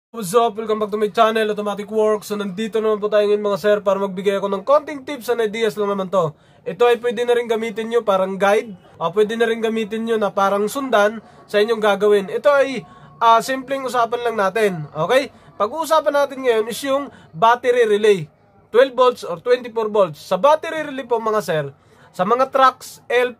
What's up? Welcome back to my channel, Automatic Works. So nandito naman po tayo ngayon mga sir para magbigay ako ng konting tips and ideas lang naman to. Ito ay pwede na rin gamitin nyo parang guide o pwede na rin gamitin nyo na parang sundan sa inyong gagawin. Ito ay simpleng usapan lang natin. Okay? Pag-uusapan natin ngayon is yung battery relay. 12 volts or 24 volts. Sa battery relay po mga sir, sa mga trucks, elf,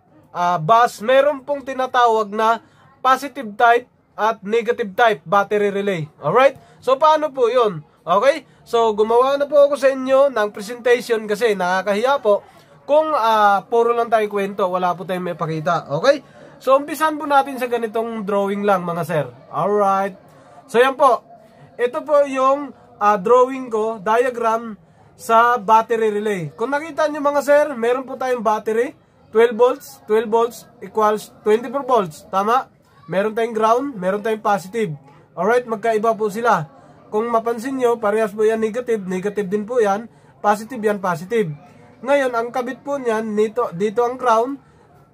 bus, meron pong tinatawag na positive type at negative type battery relay. Alright? So, paano po yun? Okay? So, gumawa na po ako sa inyo ng presentation kasi nakakahiya po kung puro lang tayo kwento, wala po tayong may pakita. Okay? So, umpisan po natin sa ganitong drawing lang mga sir. Alright? So, yan po. Ito po yung drawing ko, diagram sa battery relay. Kung nakita nyo mga sir, meron po tayong battery, 12 volts, 12 volts equals 24 volts. Tama? Meron tayong ground, meron tayong positive. Alright, magkaiba po sila. Kung mapansin nyo, parehas po yan negative, negative din po yan, positive yan, positive. Ngayon, ang kabit po niyan, dito ang ground,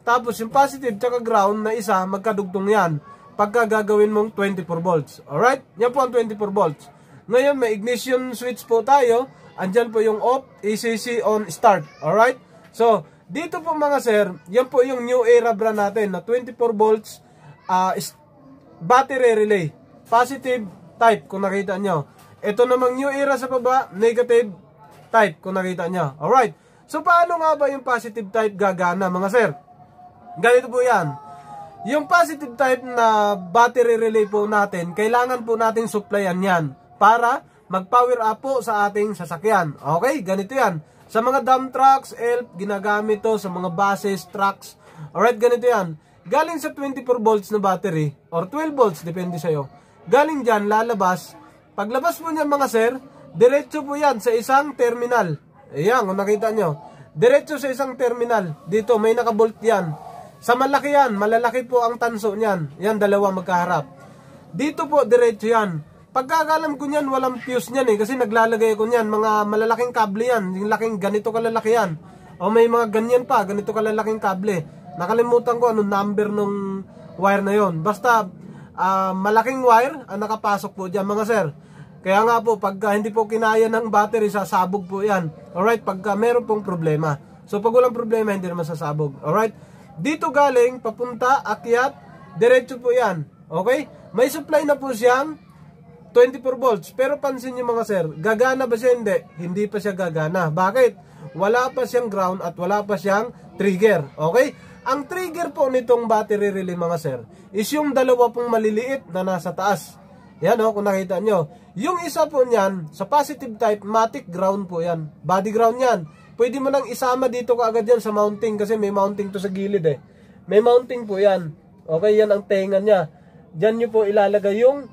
tapos yung positive tsaka ground na isa, magkadugtong yan. Pagka gagawin mong 24 volts. Alright, yan po ang 24 volts. Ngayon, may ignition switch po tayo, andyan po yung off, ECC on, start. Alright, so, dito po mga sir, yan po yung new era brand natin na 24 volts, battery relay, positive type kung nakita nyo. Ito namang new era sa baba, negative type kung nakita nyo. Alright, so paano nga ba yung positive type gagana mga sir? Ganito po yan. Yung positive type na battery relay po natin, kailangan po natin supplyan yan para mag-power up po sa ating sasakyan. Okay, ganito yan. Sa mga dump trucks, elf, ginagamit to sa mga buses, trucks. Alright, ganito yan. Galing sa 24 volts na battery or 12 volts, depende sa'yo. Galing dyan, lalabas. Paglabas mo niyan mga sir, diretso po yan sa isang terminal. Ayan, kung nakita nyo. Diretso sa isang terminal. Dito, may nakabolt yan. Sa malaki yan, malalaki po ang tanso niyan. Yan, dalawa magkaharap. Dito po, diretso yan. Pagkakalam ko niyan, walang fuse niyan eh. Kasi naglalagay ko niyan, mga malalaking kable yan. Yung laking, ganito kalalaki yan. O may mga ganyan pa, ganito kalalaking kable. Nakalimutan ko anong number nung wire na yon. Basta malaking wire ang nakapasok po dyan mga sir. Kaya nga po pagka hindi po kinaya ng battery, sasabog po yan. Alright, pagka meron pong problema. So pag walang problema, hindi naman sasabog. Alright, dito galing, papunta, akyat, diretso po yan. Okay, may supply na po siyang 24 volts. Pero pansin nyo mga sir, gagana ba siya? Hindi. Hindi pa siya gagana. Bakit? Wala pa siyang ground at wala pa siyang trigger. Okay? Ang trigger po nitong battery relay mga sir is yung dalawa pong maliliit na nasa taas. Yan o, kung nakita nyo. Yung isa po niyan, sa positive type, matic ground po yan. Body ground yan. Pwede mo nang isama dito kaagad yan sa mounting kasi may mounting to sa gilid eh. May mounting po yan. Okay, yan ang tenga niya. Diyan nyo po ilalagay yung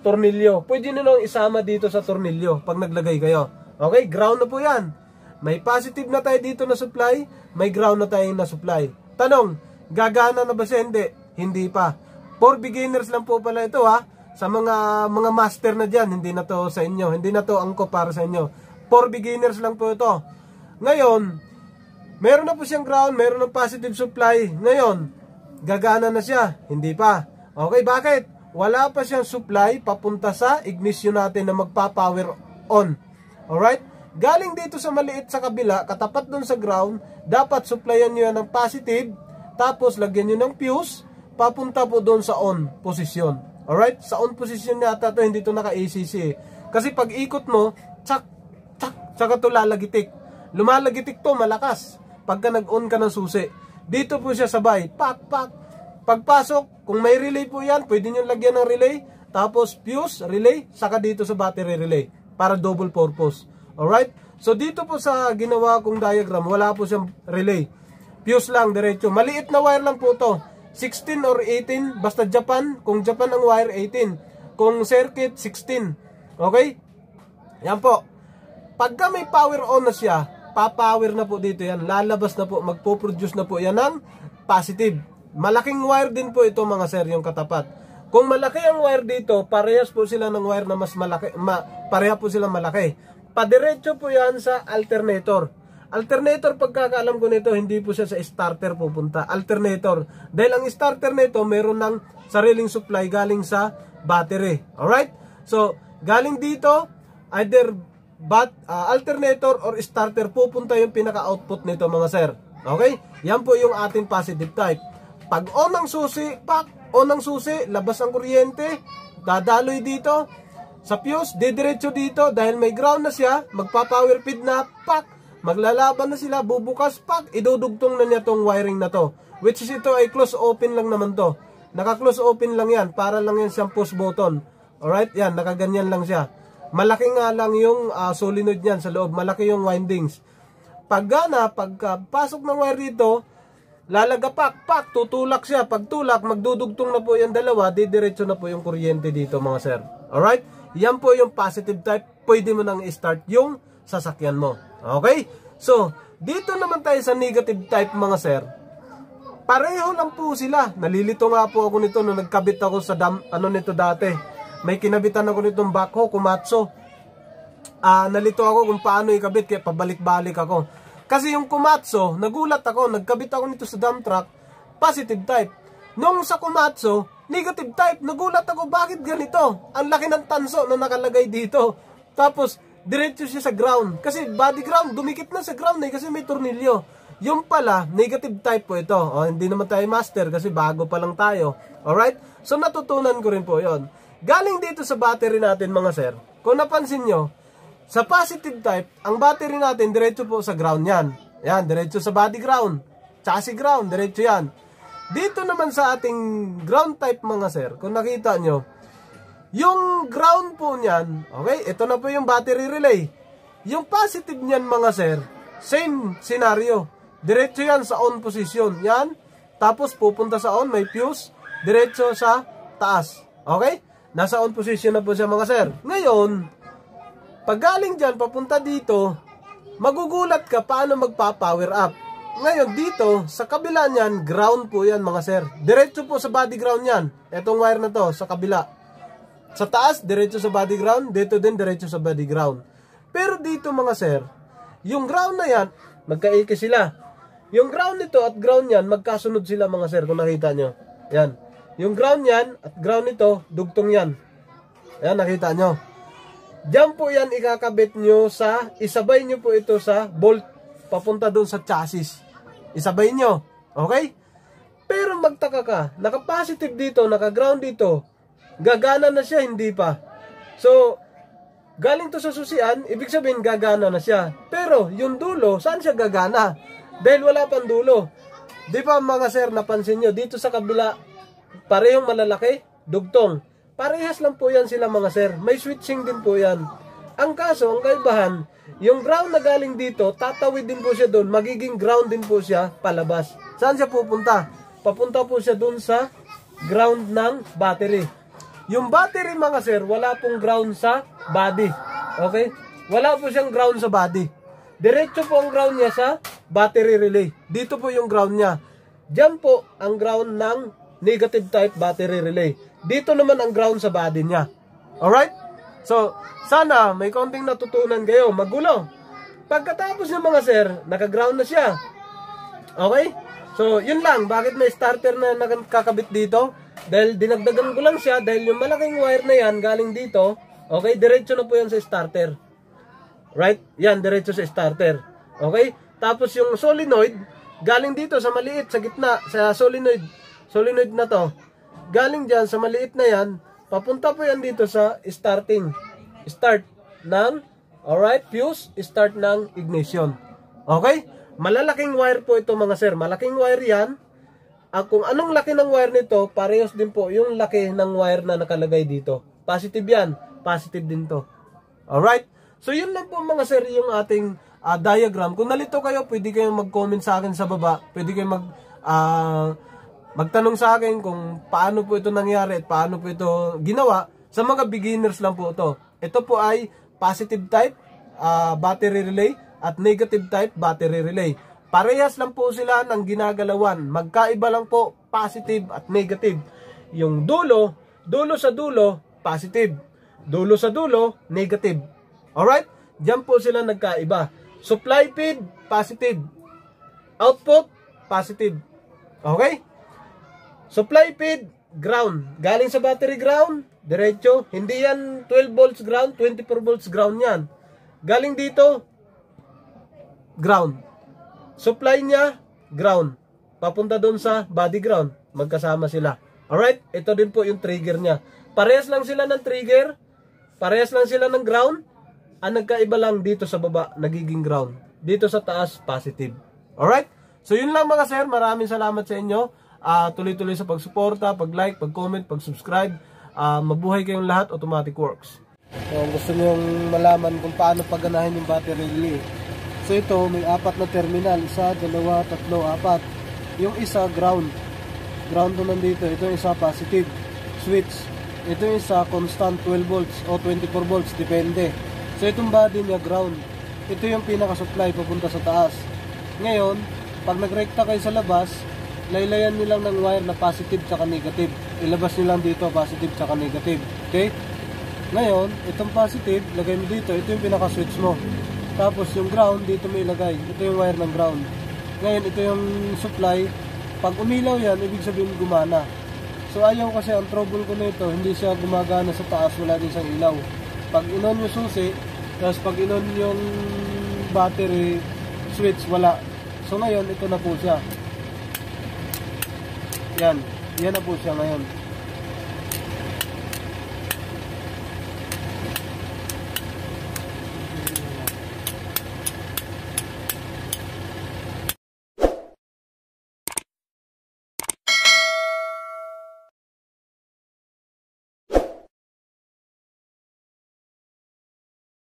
tornilyo. Pwede nyo nang isama dito sa tornilyo pag naglagay kayo. Okay, ground na po yan. May positive na tayo dito na supply, may ground na tayo na supply. Tanong, gagana na ba siya? Hindi. Hindi pa. For beginners lang po pala ito ha. Sa mga master na dyan, hindi na to sa inyo. Hindi na to angko para sa inyo. For beginners lang po ito. Ngayon, meron na po siyang ground, meron ng positive supply. Ngayon, gagana na siya? Hindi pa. Okay, bakit? Wala pa siyang supply papunta sa ignition natin na magpa-power on. Alright? Galing dito sa maliit sa kabila, katapat dun sa ground, dapat supplyan nyo yan ng positive, tapos lagyan nyo ng fuse, papunta po dun sa on position. Alright? Sa on position yata to, hindi to naka-ACC. Kasi pag ikot mo, tsak, tsak, tsaka to lalagitik. Lumalagitik to, malakas. Pagka nag-on ka ng susi. Dito po siya sabay, pak, pak. Pagpasok, kung may relay po yan, pwede nyo lagyan ng relay, tapos fuse, relay, saka dito sa battery relay, para double purpose. Alright? So dito po sa ginawa kong diagram, wala po siyang relay. Fuse lang, diretso. Maliit na wire lang po to. 16 or 18, basta Japan. Kung Japan ang wire, 18. Kung circuit, 16. Okay? Yan po. Pagka may power on na siya, papower na po dito yan. Lalabas na po, magpo-produce na po yan ng positive. Malaking wire din po ito mga sir, yung katapat. Kung malaki ang wire dito, parehas po sila ng wire na mas malaki. Pareha po sila malaki. Padiretso po yan sa alternator. Alternator, pagkakaalam ko nito, hindi po siya sa starter pupunta. Alternator. Dahil ang starter nito, meron ng sariling supply galing sa battery. Alright? So, Galing dito, either alternator or starter, pupunta yung pinaka-output nito mga sir. Okay? Yan po yung ating positive type. Pag on ang susi, on ang susi, labas ang kuryente, dadaloy dito, sa fuse, didiretso dito, dahil may ground na siya, magpa-power feed na, maglalaban na sila, bubukas, idudugtong na niya tong wiring na to. Which is ito ay close open lang naman to. Naka-close open lang yan, para lang yan siyang push button. Alright, yan, nakaganyan lang siya. Malaki nga lang yung solenoid niyan sa loob, malaki yung windings. Pagpasok ng wire dito, lalagapak, tutulak siya. Pag tulak, magdudugtong na po yung dalawa, didiretso na po yung kuryente dito mga sir. Alright, yan po yung positive type. Pwede mo nang i-start yung sasakyan mo. Okay, so dito naman tayo sa negative type mga sir. Pareho lang po sila. Nalilito nga po ako nito nung nagkabit ako sa nito dati. May kinabitan ako nitong backhoe, Komatsu. Nalito ako kung paano ikabit, kaya pabalik-balik ako. Kasi yung Komatsu, nagulat ako, nagkabit ako nito sa dump truck, positive type. Nung sa Komatsu, negative type, nagulat ako, bakit ganito? Ang laki ng tanso na nakalagay dito. Tapos, diretso siya sa ground. Kasi body ground, dumikit na sa ground kasi may tornilyo. Yung pala, negative type po ito. Hindi naman tayo master kasi bago pa lang tayo. Alright? So, natutunan ko rin po yon. Galing dito sa battery natin mga sir, kung napansin nyo, sa positive type, ang battery natin, diretso po sa ground yan. Yan, diretso sa body ground. Chassis ground, diretso yan. Dito naman sa ating ground type mga sir, kung nakita nyo, yung ground po niyan, okay, ito na po yung battery relay. Yung positive niyan mga sir, same scenario. Diretso yan sa on position. Yan, tapos pupunta sa on, may fuse, diretso sa taas. Okay? Nasa on position na po siya mga sir. Ngayon, pag galing dyan, papunta dito, magugulat ka paano magpa-power up. Ngayon dito, sa kabila niyan, ground po yan mga sir. Diretso po sa body ground yan. Etong wire na to, sa kabila. Sa taas, diretso sa body ground. Dito din, diretso sa body ground. Pero dito mga sir, yung ground na yan, magkaiki sila. Yung ground nito at ground yan, magkasunod sila mga sir, kung nakita nyo. Yan. Yung ground yan at ground nito, dugtong yan. Yan, nakita nyo. Diyan po yan ikakabit nyo sa, isabay nyo po ito sa bolt, papunta doon sa chassis. Isabay nyo. Okay? Pero magtaka ka, naka-positive dito, naka-ground dito, gagana na siya, hindi pa. So, galing to sa susian, ibig sabihin gagana na siya. Pero, yung dulo, saan siya gagana? Dahil wala pang dulo. Di ba mga sir, napansin nyo, dito sa kabila, parehong malalaki, dugtong. Parehas lang po yan sila mga sir. May switching din po yan. Ang kaso, ang kaibahan, yung ground na galing dito, tatawid din po siya doon, magiging ground din po siya palabas. Saan siya pupunta? Papunta po siya doon sa ground ng battery. Yung battery mga sir, wala pong ground sa body. Okay? Wala po siyang ground sa body. Diretso po ang ground niya sa battery relay. Dito po yung ground niya. Diyan po ang ground ng negative type battery relay. Dito naman ang ground sa body niya. Alright? So, sana may konting natutunan kayo. Magulo. Pagkatapos ng mga sir, naka-ground na siya. Okay? So, yun lang. Bakit may starter na nakakabit dito? Dahil dinagdagan ko lang siya. Dahil yung malaking wire na yan galing dito. Okay? Diretso na po yan sa starter. Right? Yan, diretso sa starter. Okay? Tapos yung solenoid, galing dito sa maliit, sa gitna, sa solenoid. Solenoid na to. Galing dyan sa maliit na yan, papunta po yan dito sa starting. Start ng, alright, fuse, start ng ignition. Okay? Malalaking wire po ito mga sir. Malaking wire yan. Kung anong laki ng wire nito, parehas din po yung laki ng wire na nakalagay dito. Positive yan. Positive din to. Alright? So yun lang po mga sir yung ating diagram. Kung nalito kayo, pwede kayong mag-comment sa akin sa baba. Pwede kayong magtanong sa akin kung paano po ito nangyari at paano po ito ginawa. Sa mga beginners lang po ito. Ito po ay positive type battery relay at negative type battery relay. Parehas lang po sila ng ginagalawan. Magkaiba lang po positive at negative. Yung dulo sa dulo, positive. Dulo sa dulo, negative. Alright? Diyan po sila nagkaiba. Supply feed, positive. Output, positive. Okay? Supply feed, ground. Galing sa battery ground, diretso. Hindi yan 12 volts ground, 24 volts ground yan. Galing dito, ground. Supply niya, ground. Papunta doon sa body ground. Magkasama sila. Alright? Ito din po yung trigger niya. Parehas lang sila ng trigger. Parehas lang sila ng ground. Ang nagkaiba lang dito sa baba, nagiging ground. Dito sa taas, positive. Alright? So yun lang mga sir. Maraming salamat sa inyo. Tuloy-tuloy sa pagsuporta, pag-like, pag-comment, pag-subscribe. Mabuhay kayong lahat, Automatic Works. So, gusto nyo malaman kung paano paganahin yung battery relay. So ito, may 4 na terminal. 1, 2, 3, 4. Yung isa, ground. Ground to nandito. Ito yung isa, positive. Switch. Ito yung isa, constant 12 volts o 24 volts. Depende. So itong body niya, ground. Ito yung pinaka-supply papunta sa taas. Ngayon, pag nagrekta kayo sa labas, laylayan nyo lang ng wire na positive tsaka negative. Ilabas nyo lang dito, positive tsaka negative. Okay? Ngayon, itong positive, lagay mo dito. Ito yung pinaka-switch mo. Tapos yung ground, dito mo ilagay. Ito yung wire ng ground. Ngayon, ito yung supply. Pag umilaw yan, ibig sabihin gumana. So ayaw kasi, ang trouble ko nito, hindi siya gumagana sa taas, wala din siyang ilaw. Pag inon yung susi, tapos pag inon yung battery switch, wala. So ngayon, ito na po siya. Yan na po siya ngayon.